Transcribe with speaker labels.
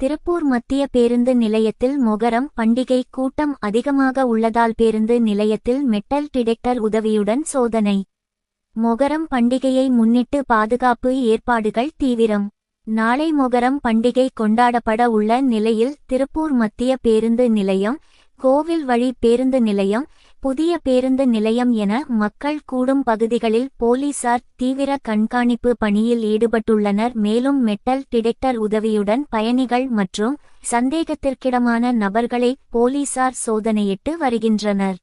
Speaker 1: திருப்பூர் மத்திய பேருந்து நிலையத்தில் மொகரம் பண்டிகை கூட்டம் அதிகமாக உள்ளதால் பேருந்து நிலையத்தில் மெட்டல் டிடெக்டர் உதவியுடன் சோதனை. மொகரம் பண்டிகையை முன்னிட்டு பாதுகாப்பு ஏற்பாடுகள் தீவிரம். நாளை மொகரம் பண்டிகை கொண்டாடப்பட உள்ள நிலையில் திருப்பூர் மத்திய பேருந்து நிலையம், கோவில் வழி பேருந்து நிலையம், புதிய பேருந்து நிலையம் என மக்கள் கூடும் பகுதிகளில் போலீசார் தீவிர கண்காணிப்பு பணியில் ஈடுபட்டுள்ளனர். மேலும் மெட்டல் டிடெக்டர் உதவியுடன் பயணிகள் மற்றும் சந்தேகத்திற்கிடமான நபர்களை போலீசார் சோதனையிட்டு வருகின்றனர்.